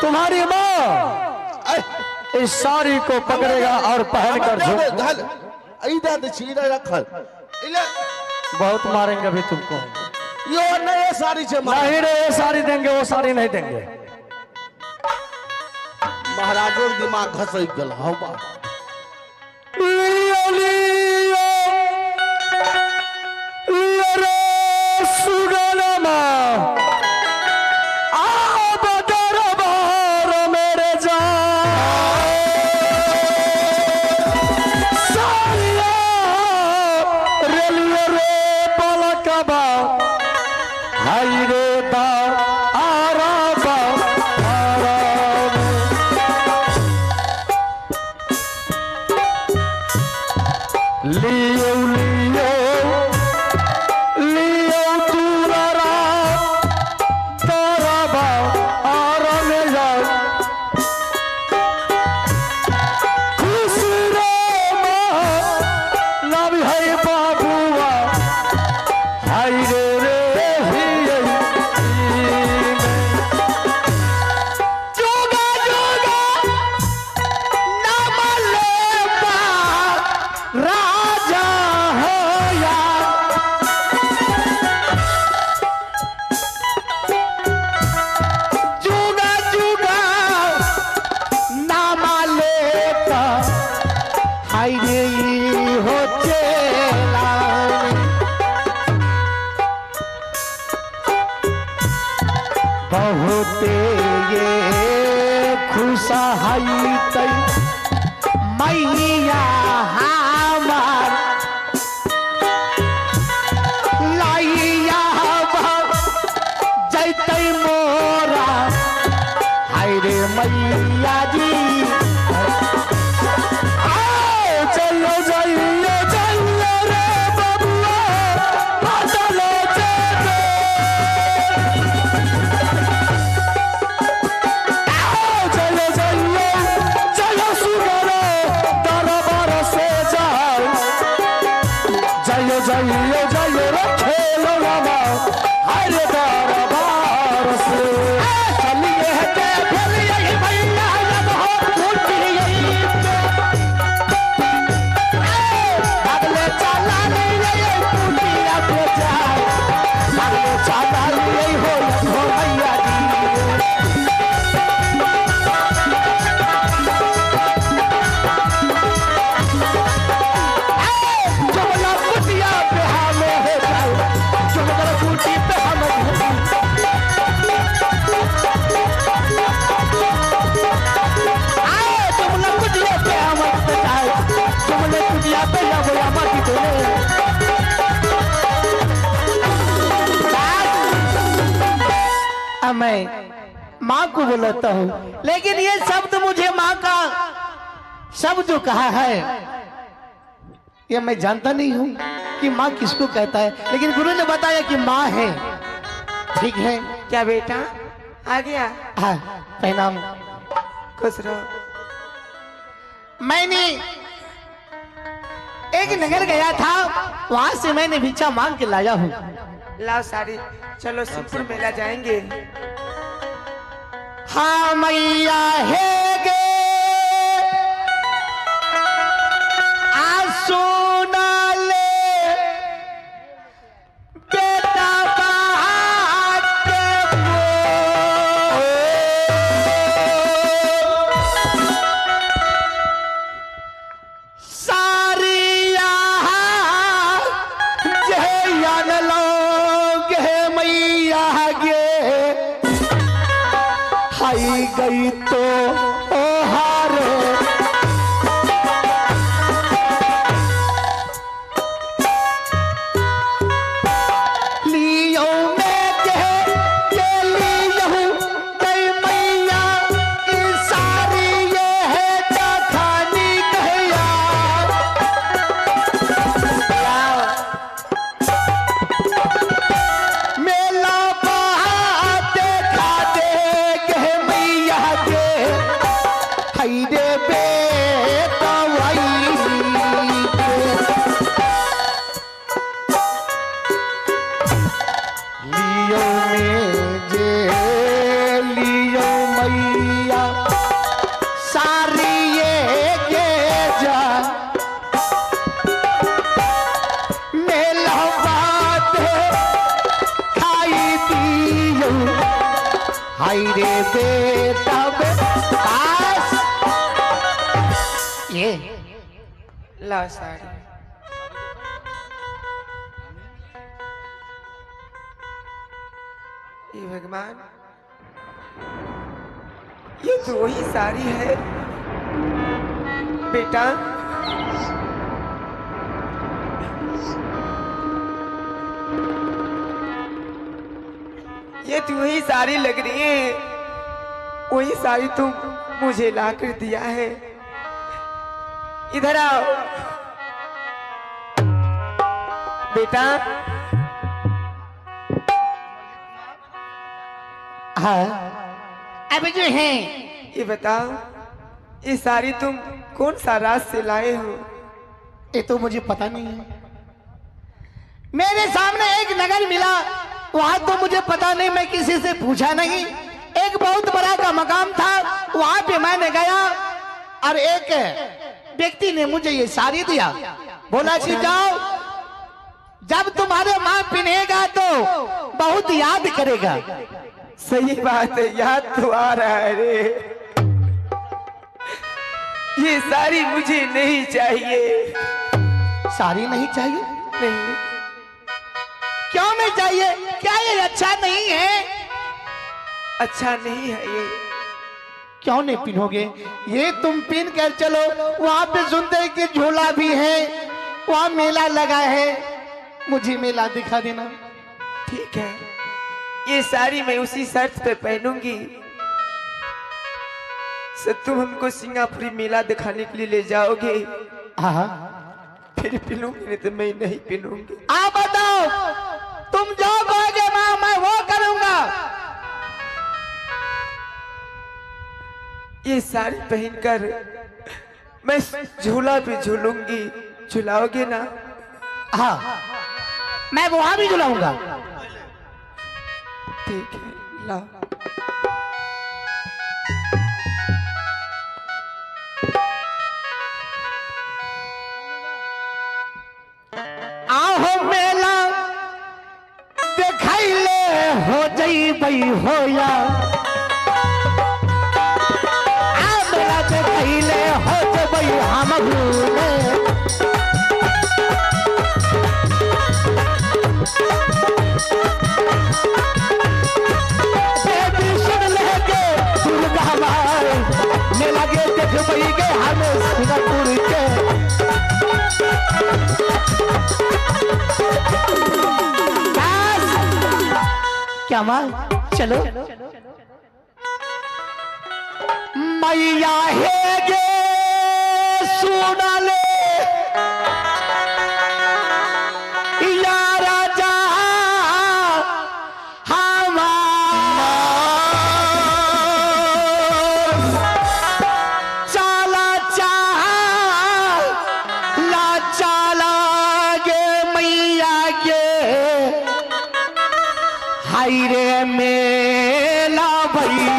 तुम्हारी माँ इस साड़ी को पकड़ेगा और पहन कर बहुत मारेंगे अभी तुमको। यो नए साड़ी से नहीं रे, ये साड़ी देंगे, वो साड़ी नहीं देंगे। महाराजों का दिमाग घसक गल। हाँ बा बहुते ये खुशहाई तई मैया हमार लाइया जैते मोरा हाय रे मैया जी। चलो जाइए चलो रे बबुआ चलो जाइए जाइए रखे लगा हर दरबार से चलिए के फिर यही मैया जब हो पूछी अगले चला नहीं पूछिया पे जाए अगले चला नहीं हो मैया मैं माँ को बुलाता हूँ, लेकिन ये शब्द मुझे माँ का शब्द जो कहा है ये मैं जानता नहीं हूँ कि माँ किसको कहता है, लेकिन गुरु ने बताया कि माँ है। ठीक है क्या बेटा आ गया? हाँ प्रणाम। खुश रहो। मैंने एक नगर गया था, वहां से मैंने भिक्षा मांग के लाया हूँ। लाओ साड़ी, चलो शिवपुर मेला जाएंगे। हाँ मैया है गे आसुना ले बेटा बात सारिया जय लोग है मैया गे आई गई तो ओ हारे लियो मैं के लियो कई मैया की सारी ये है जाथानी कहया मेला देखा दे के मैया के हाय रे बेटा पास ये ला साड़ी। ये भगवान, ये तो वही साड़ी है बेटा। ये तो वही साड़ी लग रही है, वही साड़ी तुम मुझे ला कर दिया है। इधर आओ बेटा। हाँ अब जो है ये बताओ, ये साड़ी तुम कौन सा राज से लाए हो? ये तो मुझे पता नहीं है। मेरे सामने एक नगर मिला, वहां तो मुझे पता नहीं, मैं किसी से पूछा नहीं। एक बहुत बड़ा का मकाम था, वहां पे मैंने गया और एक व्यक्ति ने मुझे ये साड़ी दिया, बोला कि जाओ, जब तुम्हारे माँ पिनेगा तो बहुत याद करेगा। सही बात है, याद तो आ रहा है रे। ये साड़ी मुझे नहीं चाहिए। साड़ी नहीं चाहिए? नहीं। क्यों नहीं चाहिए? क्या ये अच्छा नहीं है? अच्छा नहीं है ये। क्यों नहीं पिनोगे? ये तुम पिन कर चलो, वहां पे सुनते कि झूला भी है, वहां मेला लगा है, मुझे मेला दिखा देना। ठीक है, ये साड़ी मैं उसी शर्त पे पहनूंगी। तुम हमको सिंगापुरी मेला दिखाने के लिए ले जाओगे, हाँ फिर पहनूंगी, नहीं तो मैं नहीं पहनूंगी। आप बताओ, तुम जो कहोगे माँ मैं वो करूंगा। ये साड़ी पहनकर मैं झूला भी झूलूंगी, झुलाओगे ना? हाँ मैं वहां भी झुलाऊंगा। ठीक है, ला। आहो मेला देखैले हो जइबई होया, आ मेला देखैले हो जइबई हम घूमे। बेबी सुन लेके दुर्गा माई, मेला के देखबई के हम सिंगापुर के। क्या माँ चलो। मैया है गे सुना ले या राजा चाला चाला चाला गे मैया गे, हाय रे मेला भई।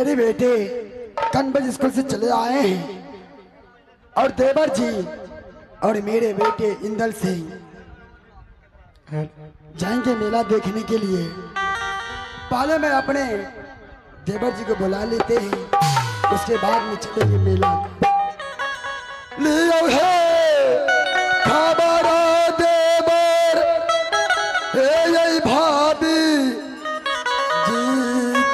मेरे बेटे कन्वेंट स्कूल से चले आए हैं और देवर जी और मेरे बेटे इंदल सिंह जाएंगे मेला देखने के लिए। पहले मैं अपने देवर जी को बुला लेते हैं, उसके बाद में चलेंगे मेला। लियो है खबर देवर हे यही भाभी जी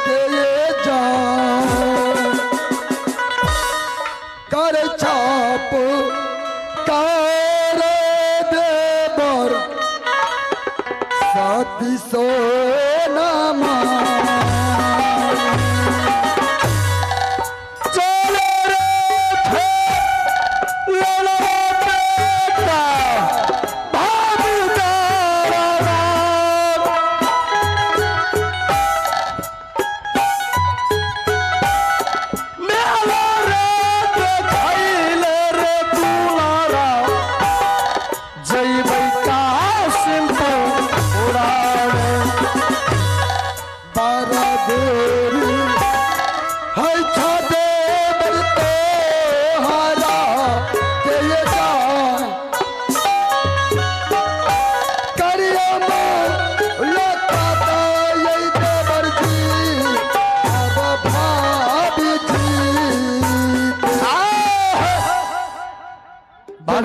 के ये जान कर छाप कर देवर साथी सोना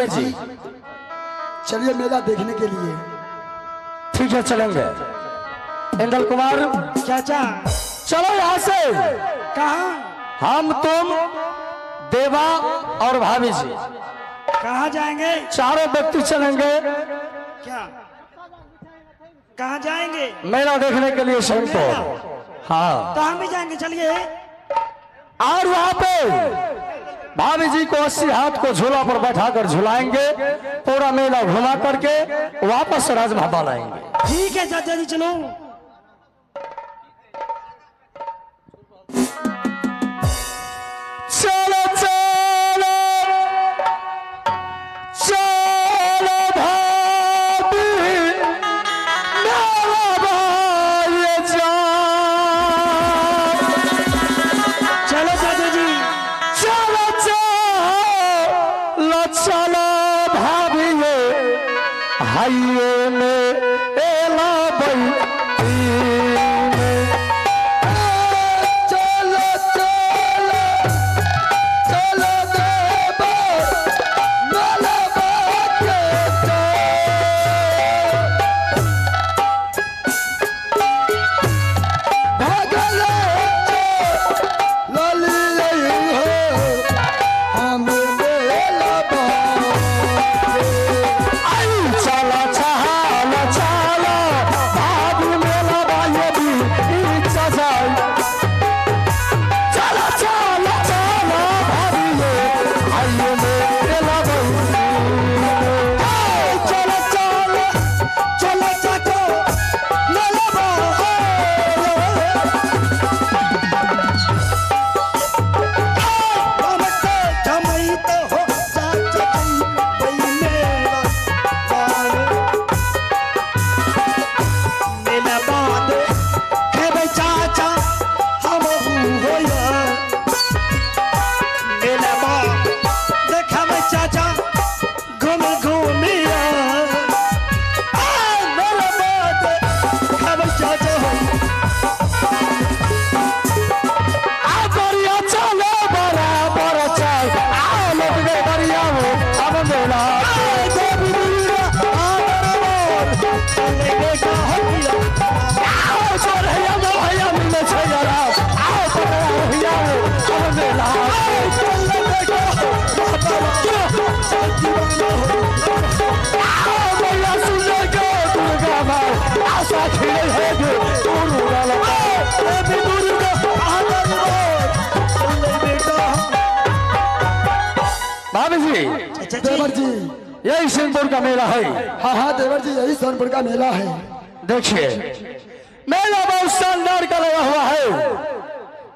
जी। चलिए मेला देखने के लिए। ठीक है चलेंगे। इंदल कुमार चाचा चलो यहाँ से। कहाँ? हम तुम देवा और भाभी जी कहाँ जाएंगे? चारों व्यक्ति चलेंगे। क्या कहाँ जाएंगे? मेला देखने के लिए शंकर। हाँ तो हम भी जाएंगे, चलिए। और वहाँ पे भाभी जी को 80 हाथ को झूला पर बैठाकर झुलाएंगे, पूरा मेला घुमा करके वापस राजमहल आएंगे। ठीक है चाचा जी, चलो। चलो चलो चलो भाभी मेरा भाई जान। चलो चाचा जी, चलो चलो चलो भाभी ये हाइए में एला बई भाभी जी, देवर जी यही सोनपुर का मेला है। हाँ हाँ देवर जी, यही सोनपुर का मेला है। देखिए मेला बहुत शानदार का लगा हुआ है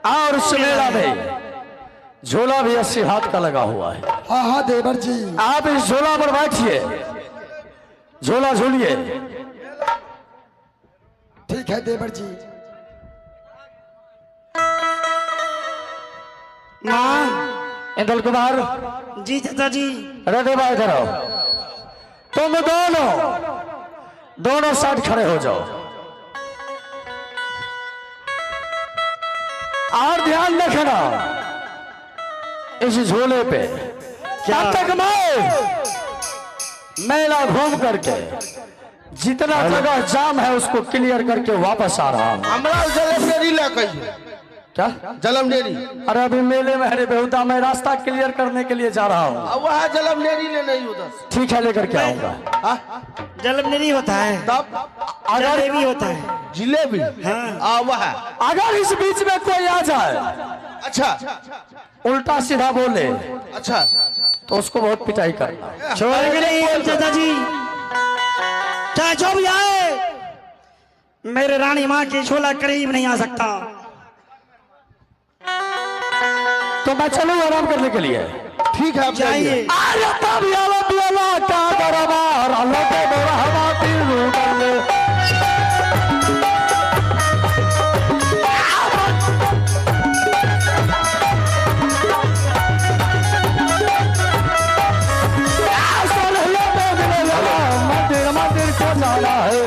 और उस मेला में झूला भी 80 हाथ का लगा हुआ है। हाँ हाँ देवर जी, आप इस झूला पर बैठिए, झूला झूलिए। ठीक है देवर जी। माँ इंदल कुमार, जी चाचा जी। रेडी भाई इधर आओ। तुम दोनों साइड खड़े हो जाओ और ध्यान रखना इस झूले पे। तब तक मैं मेला घूम करके जितना जगह जाम है उसको क्लियर करके वापस आ रहा हूँ। हमरा जलम डेरी ला कहिए। क्या जलम डेरी? अरे अभी मेले में हरे बेहुदा मैं रास्ता क्लियर करने के लिए जा रहा हूँ। अब वह जलम डेरी ले नहीं उधर। ठीक है, लेकर के आऊंगा। जलम नहीं होता है, तब अगर भी होता है जिलेबी। हाँ वह। अगर इस बीच में कोई आ जाए, अच्छा उल्टा सीधा बोले, अच्छा तो उसको बहुत पिटाई करना। छोड़ेंगे नहीं चाचा जी, चाहे जो भी आए मेरे रानी माँ की झोला करीब नहीं आ सकता। तो मैं चलूँ आराम करने के लिए। ठीक है, आप जाइए। अरे तब याला पियाला क्या दरबार अल्लाह के बरहमा तीनों बल्ले। मंदिर मंदिर को जाना है।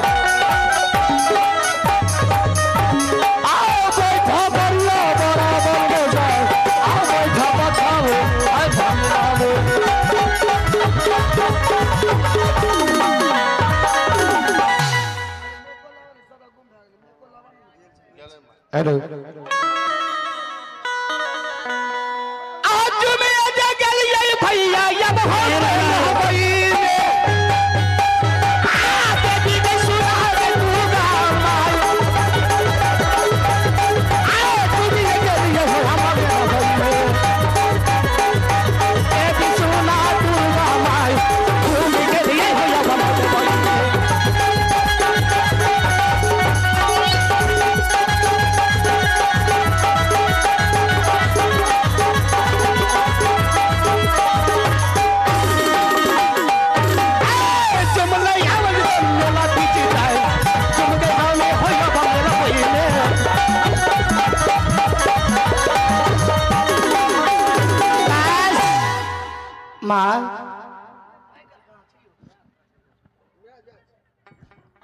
आओ बैठा बल्ला बराबर हो जाए। आओ बैठा बचाओ हेलो, आज मैं जगल ये भैया ये बहुत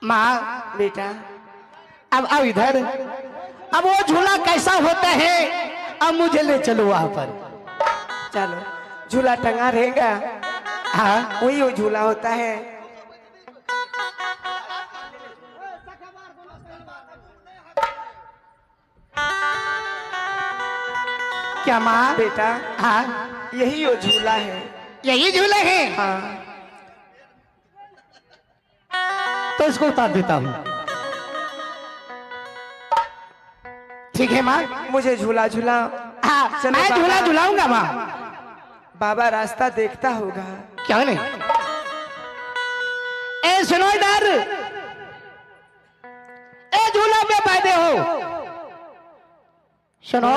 माँ बेटा अब इधर। अब वो झूला कैसा होता है, अब मुझे ले चलो वहां पर। चलो, झूला टंगा रहेगा। हाँ वही वो झूला होता है। क्या माँ? बेटा हाँ यही वो झूला है। यही झूला है। हाँ तो इसको उतार देता हूँ। ठीक है माँ। मुझे झूला झूला। हाँ चलो मैं बाबा। झूला झूलाऊंगा माँ। बाबा रास्ता देखता होगा। क्या नहीं? ए सुनो इधर, ए झूला पे बैठे हो, सुनो,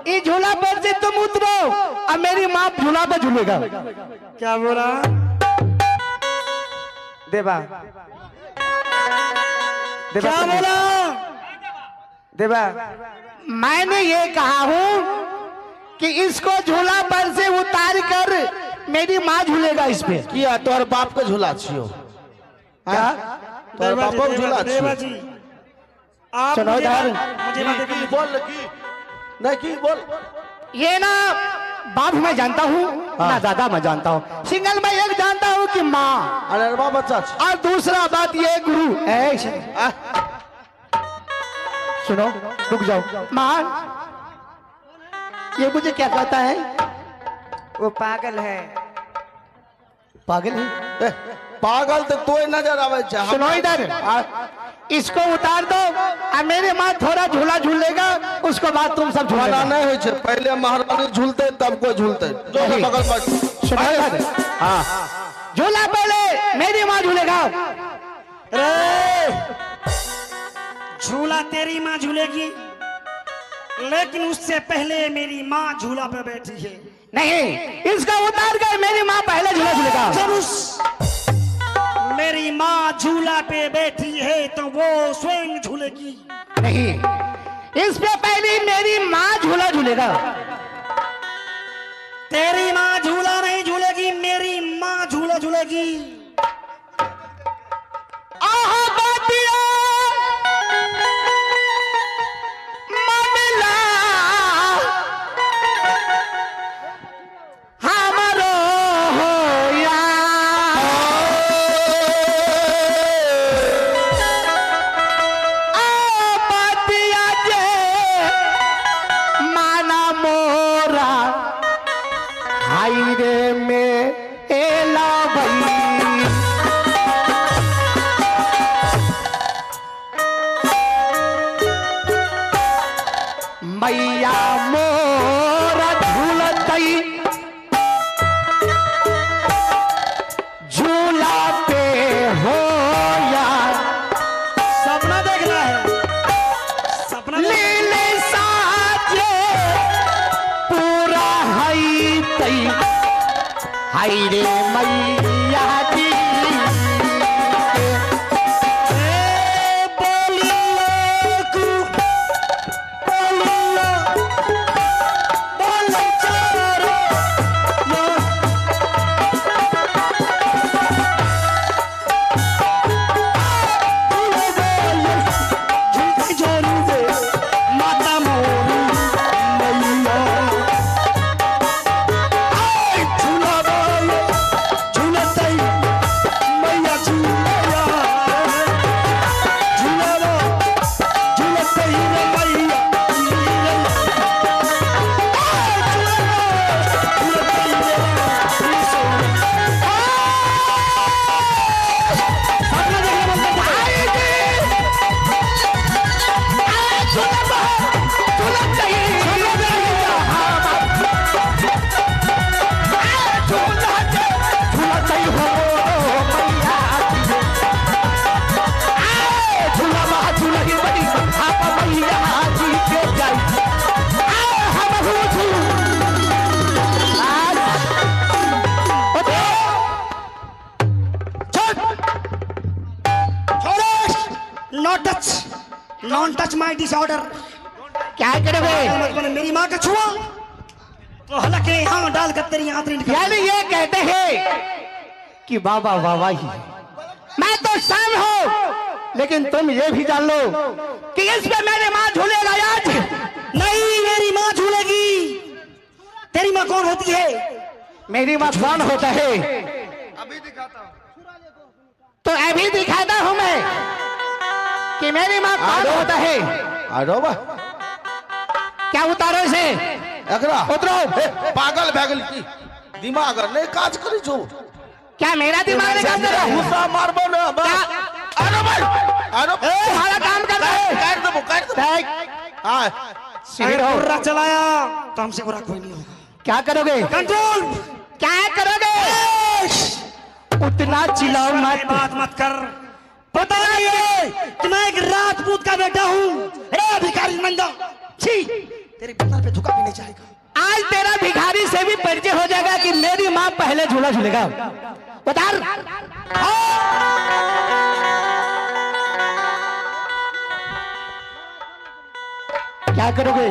ये झूला पर से तुम उतरो और मेरी माँ झूला पे झूलेगा। क्या बोला? देवा देवा क्या बोला? देवा मैंने ये कहा हूँ कि इसको झूला पर से उतार कर मेरी माँ झूलेगा इस पे। किया तोहर बाप के झूला छियो। क्या? तोहर बाप के झूला छियो। सुनो इधर, की बोल की नहीं की बोल। ये ना बाप मैं जानता हूँ ना दादा मैं जानता हूँ, सिंगल मैं एक जानता हूँ कि माँ। अरे बाप बच्चा छी। और दूसरा बात ये गुरु है। सुनो रुक जाओ माँ, ये मुझे क्या कहता है? वो पागल है। पागल है? पागल तो तोय नजर आवे छे। सुनो इधर, इसको उतार दो और मेरे माँ थोड़ा झूला झूलेगा, उसको बाद तुम सब झूला झूलेगा। नहीं हो छे, पहले महारानी झूलते तब को झूलते। जो नहीं। बगल पर सुनो इधर, हाँ झूला पहले मेरी माँ झूलेगा। झूला तेरी माँ झूलेगी, लेकिन उससे पहले मेरी माँ झूला पे बैठी है। नहीं, इसको उतार कर मेरी माँ पहले झूला झूलेगा। मेरी माँ झूला पे बैठी है तो वो स्वयं झूलेगी। नहीं, इस पे पहले मेरी माँ झूला झूलेगा। तेरी माँ झूला नहीं झूलेगी, मेरी माँ झूला झूलेगी। मैया मोरा झूलतई झूला पे हो यार। सपना देखना है, सपना लीले साजे पूरा हई तई हाय रे मैया जी नॉन टच माई डिसऑर्डर। क्या करोगे? मैंने मेरी माँ का छुआ तो हलके यहाँ डालकर तेरी आंतरी निकाल। यानी ये कहते हैं कि बाबा बाबा ही मैं तो शाम हूँ, लेकिन तुम ये भी जान लो कि इस पे मेरी माँ झूलेगा आज। नहीं, मेरी माँ झूलेगी। तेरी माँ कौन होती है? मेरी माँ कौन होता है? अभी दिखाता हूँ। तो अभी दिखाता हूँ मैं कि मेरी माँ कौन होता है। आडोबा क्या उतारो से? एकरा उतरो। पागल भैगल की दिमाग नहीं काज करी जो। क्या मेरा दिमाग नहीं काम कर रहा है? गुस्सा मारबो ना बा। क्या? अरे भाई अरे तुम्हारा काम कर रहा है। काट दो हां सीधे रहो। बुरा चलाया तो हमसे बुरा कोई नहीं होगा। क्या करोगे? कंट्रोल। क्या करोगे? उतना चिल्लाओ मत। बात मत कर। पता नहीं है कि मैं एक राजपूत का बेटा हूँ। भिखारी नंदा छी, तेरे बदन पे झुका भी नहीं जाएगा। आज तेरा भिखारी से भी परिचय हो जाएगा कि मेरी माँ पहले झूला झूलेगा। उतार। क्या करोगे?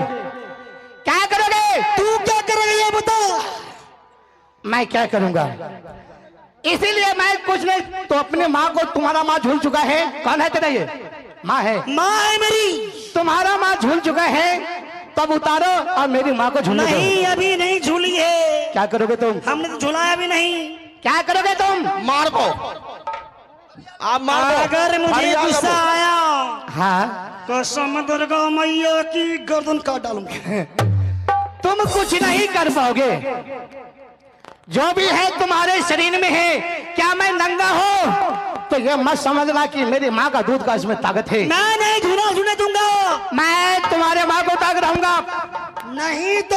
क्या करोगे? तू क्या करेगा ये बता। मैं क्या करूंगा? इसीलिए मैं कुछ नहीं तो अपनी माँ को, तुम्हारा माँ झूल चुका है। कौन है तेरा? ये माँ है। माँ है मेरी। तुम्हारा माँ झूल चुका है, तब उतारो और मेरी माँ को झूलने दो। नहीं, अभी नहीं झूली है। क्या करोगे तुम? हमने तो झुलाया भी नहीं। क्या करोगे तुम? मार को आप मार अगर मुझे गुस्सा आया हाँ, कसम दुर्गा मैया की गर्दन काट डालूंगा। तुम कुछ नहीं कर पाओगे। जो भी है तुम्हारे शरीर में है। क्या मैं नंगा हूँ तो ये मत समझना कि मेरी माँ का दूध का इसमें ताकत है। मैं नहीं झूला झूलने दूंगा। मैं तुम्हारे माँ को ताक रहूंगा। नहीं तो